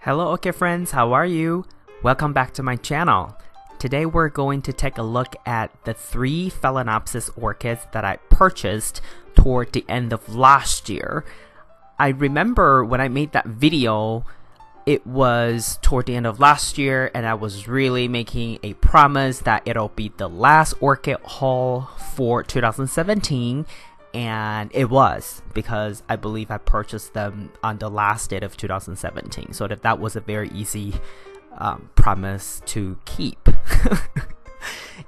Hello, Orchid friends, how are you? Welcome back to my channel. Today we're going to take a look at the 3 Phalaenopsis orchids that I purchased toward the end of last year. I remember when I made that video, it was toward the end of last year and I was really making a promise that it'll be the last orchid haul for 2017. And it was, because I believe I purchased them on the last date of 2017. So that was a very easy promise to keep.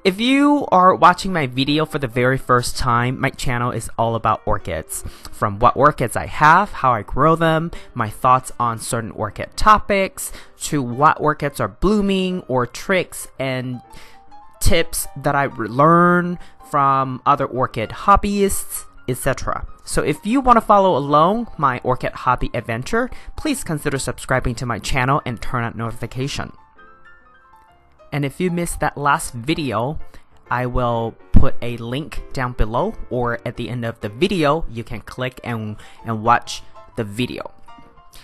If you are watching my video for the very first time, my channel is all about orchids. From what orchids I have, how I grow them, my thoughts on certain orchid topics, to what orchids are blooming, or tricks and tips that I learn from other orchid hobbyists, etc. So if you want to follow along my orchid hobby adventure, please consider subscribing to my channel and turn on notification. And if you missed that last video, I will put a link down below, or at the end of the video you can click and watch the video.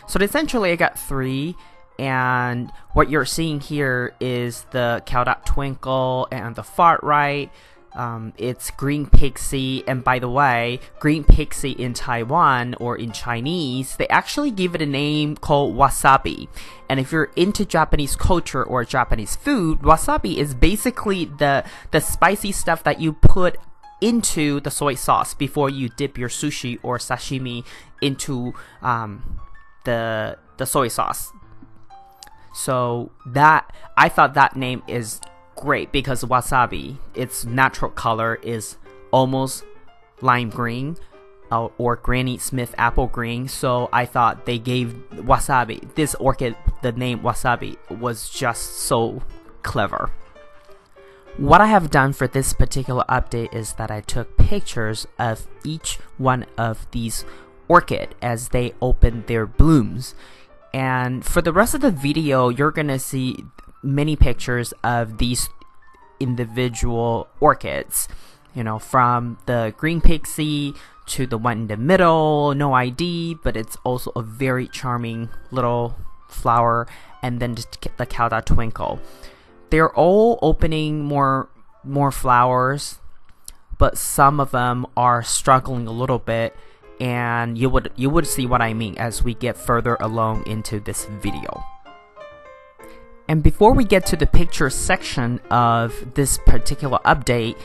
So essentially I got 3, and what you're seeing here is the Cowdot Twinkle, and on the far right it's Green Pixie. And by the way, Green Pixie in Taiwan, or in Chinese, they actually give it a name called wasabi. And if you're into Japanese culture or Japanese food, wasabi is basically the spicy stuff that you put into the soy sauce before you dip your sushi or sashimi into the soy sauce. So that, I thought that name is great because wasabi, its natural color is almost lime green or Granny Smith apple green. So I thought they gave wasabi, this orchid, the name wasabi was just so clever. What I have done for this particular update is that I took pictures of each one of these orchid as they open their blooms. And for the rest of the video, you're gonna see many pictures of these individual orchids, you know, from the Green Pixie to the one in the middle, no ID, but it's also a very charming little flower, and then the Cowdot Twinkle. They're all opening more flowers, but some of them are struggling a little bit, and you would see what I mean as we get further along into this video. And before we get to the picture section of this particular update,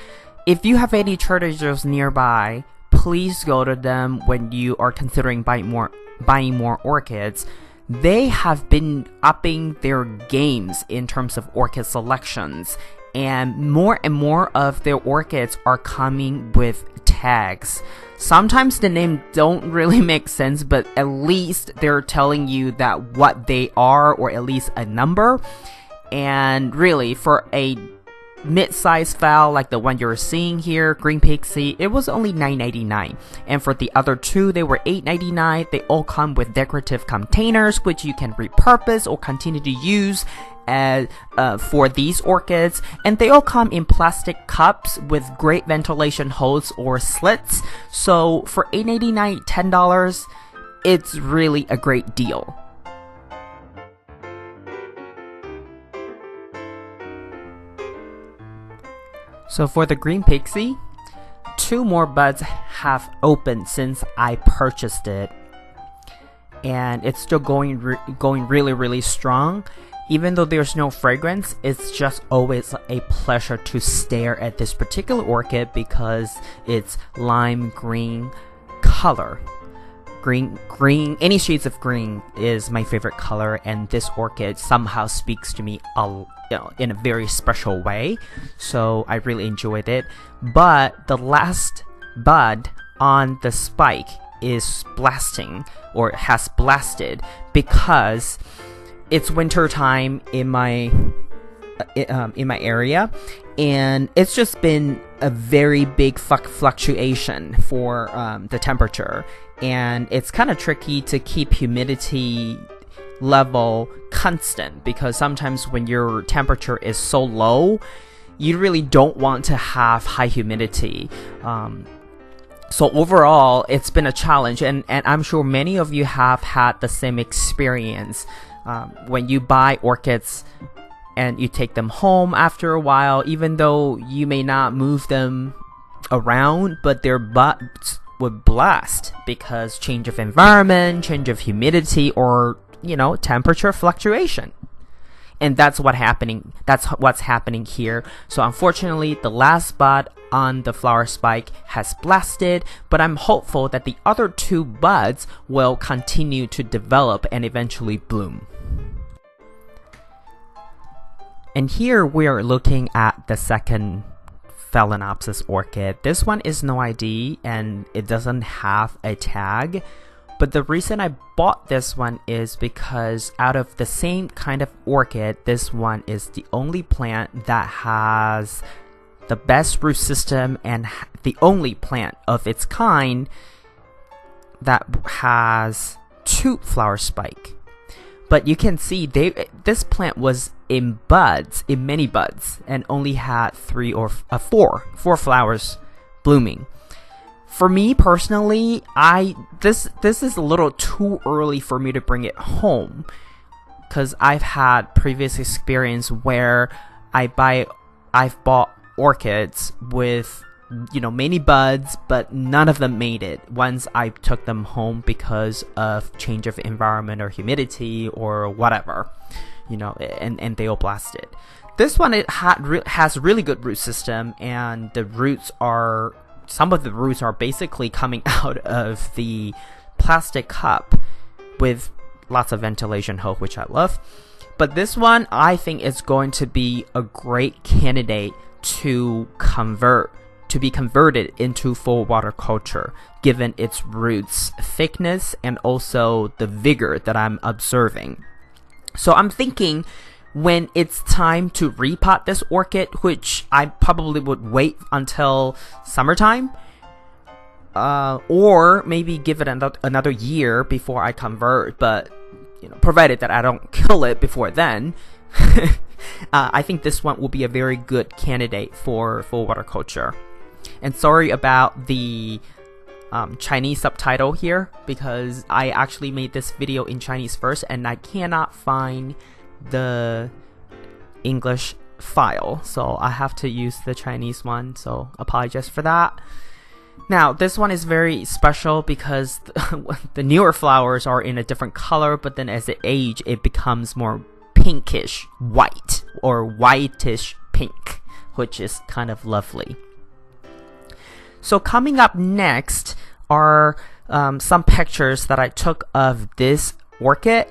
if you have any Trader Joe's nearby, please go to them when you are considering buying more orchids. They have been upping their games in terms of orchid selections, and more of their orchids are coming with tags. Sometimes the name don't really make sense, but at least they're telling you that what they are, or at least a number. And really, for a mid-sized phal like the one you're seeing here, Green Pixie, it was only $9.99. And for the other 2, they were $8.99. They all come with decorative containers, which you can repurpose or continue to use as for these orchids, and they all come in plastic cups with great ventilation holes or slits. So for $8.99, $10, it's really a great deal. So for the Green Pixie, 2 more buds have opened since I purchased it, and it's still going really strong. Even though there's no fragrance, it's just always a pleasure to stare at this particular orchid because it's lime green color. Green, any shades of green is my favorite color, and this orchid somehow speaks to me in a very special way. So I really enjoyed it. But the last bud on the spike is blasting, or has blasted, because it's winter time in my area, and it's just been a very big fluctuation for the temperature, and it's kind of tricky to keep humidity level constant, because sometimes when your temperature is so low, you really don't want to have high humidity. So overall, it's been a challenge, and I'm sure many of you have had the same experience. when you buy orchids and you take them home after a while, even though you may not move them around, but their buds would blast because change of environment, change of humidity, or temperature fluctuation. And that's what's happening here. So unfortunately, the last bud on the flower spike has blasted, but I'm hopeful that the other 2 buds will continue to develop and eventually bloom. And here we are looking at the second Phalaenopsis orchid. This one is no ID and it doesn't have a tag. But the reason I bought this one is because out of the same kind of orchid, this one is the only plant that has the best root system and the only plant of its kind that has 2 flower spike. But you can see this plant was in many buds, and only had 3 or 4 flowers blooming. For me personally, this is a little too early for me to bring it home, because I've had previous experience where I've bought orchids with many buds, but none of them made it once I took them home because of change of environment or humidity or whatever, and they all blasted. This one, it has really good root system, and some of the roots are basically coming out of the plastic cup with lots of ventilation hole, which I love. But this one, I think, is going to be a great candidate to be converted into full water culture, given its roots thickness and also the vigor that I'm observing. So I'm thinking, when it's time to repot this orchid, which I probably would wait until summertime, or maybe give it another year before I convert, but provided that I don't kill it before then, I think this one will be a very good candidate for full water culture. And sorry about the Chinese subtitle here, because I actually made this video in Chinese first and I cannot find the English file, so I have to use the Chinese one, so apologize for that. Now this one is very special because the newer flowers are in a different color, but then as it age it becomes more pinkish white or whitish pink, which is kind of lovely. So coming up next are some pictures that I took of this orchid.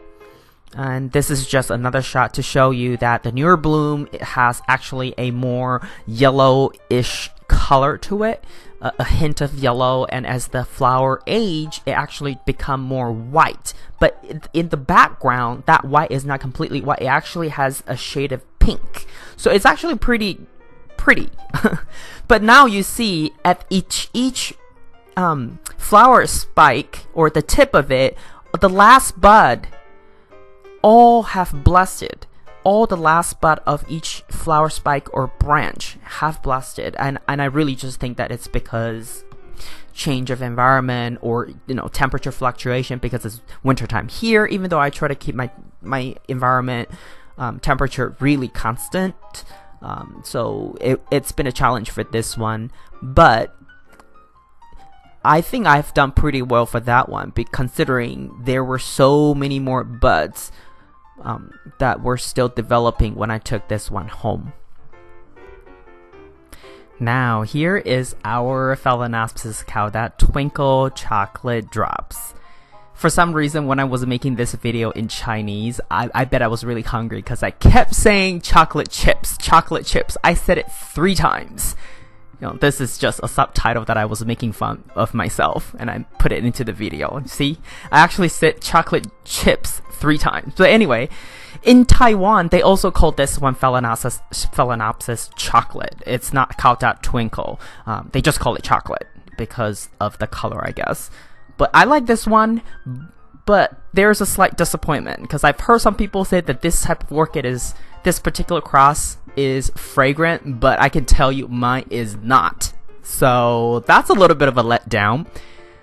And this is just another shot to show you that the newer bloom, it has actually a more yellowish color to it, a hint of yellow, and as the flower age, it actually become more white. But in the background, that white is not completely white. It actually has a shade of pink. So it's actually pretty. But now you see at each flower spike, or the tip of it, the last bud, all have blasted. All the last bud of each flower spike or branch have blasted, and I really just think that it's because change of environment or temperature fluctuation, because it's wintertime here, even though I try to keep my environment temperature really constant. So it's been a challenge for this one, but I think I've done pretty well for that one, considering there were so many more buds that were still developing when I took this one home. Now here is our Phalaenopsis cow that twinkle chocolate drops. For some reason, when I was making this video in Chinese, I bet I was really hungry because I kept saying chocolate chips, chocolate chips. I said it 3 times. This is just a subtitle that I was making fun of myself, and I put it into the video. See, I actually said chocolate chips 3 times. But anyway, in Taiwan, they also call this one Phalaenopsis chocolate. It's not called that twinkle. They just call it chocolate because of the color, I guess. But I like this one, but there's a slight disappointment because I've heard some people say that this type of orchid this particular cross is fragrant, but I can tell you mine is not. So that's a little bit of a letdown.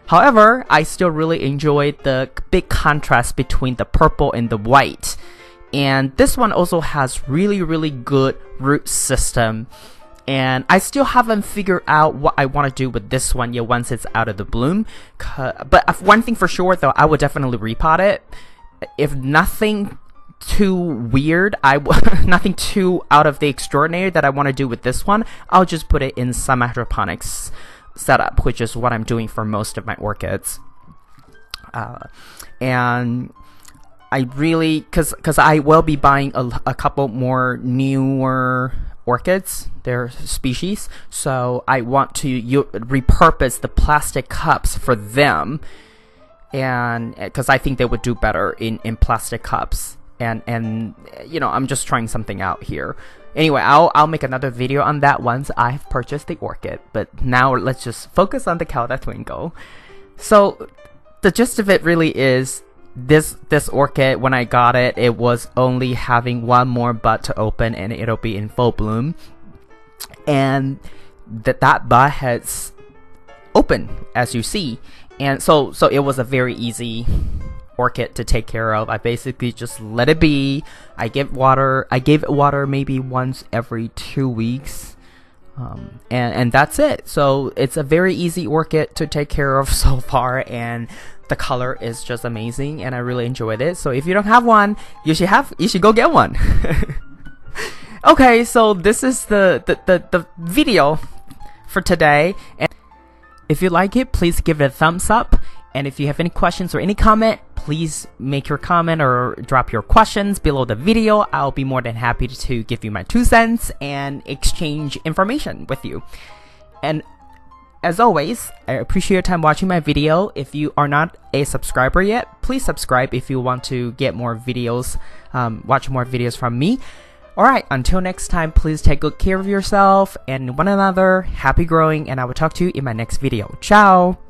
However, I still really enjoyed the big contrast between the purple and the white. and this one also has really good root system. And I still haven't figured out what I want to do with this one yet once it's out of the bloom. But one thing for sure though, I would definitely repot it. If nothing too weird, nothing too out of the extraordinary that I want to do with this one, I'll just put it in some hydroponics setup, which is what I'm doing for most of my orchids. And I really, because I will be buying a couple more newer orchids, their species, so I want to repurpose the plastic cups for them, and because I think they would do better in plastic cups, and you know, I'm just trying something out here. Anyway, I'll make another video on that once I've purchased the orchid, but now let's just focus on the Cauda Twinkle. So the gist of it really is, this orchid, when I got it, it was only having one more bud to open and it'll be in full bloom, and that bud has opened, as you see, and so it was a very easy orchid to take care of. I basically just let it be. I gave it water maybe once every 2 weeks, and that's it. So it's a very easy orchid to take care of so far, and the color is just amazing, and I really enjoyed it. So if you don't have one, you should go get one. Okay, so this is the video for today, and if you like it, please give it a thumbs up, and if you have any questions or any comment, please make your comment or drop your questions below the video. I'll be more than happy to give you my 2 cents and exchange information with you. And as always, I appreciate your time watching my video. If you are not a subscriber yet, please subscribe if you want to get more videos, watch more videos from me. Alright, until next time, please take good care of yourself and one another. Happy growing, and I will talk to you in my next video. Ciao!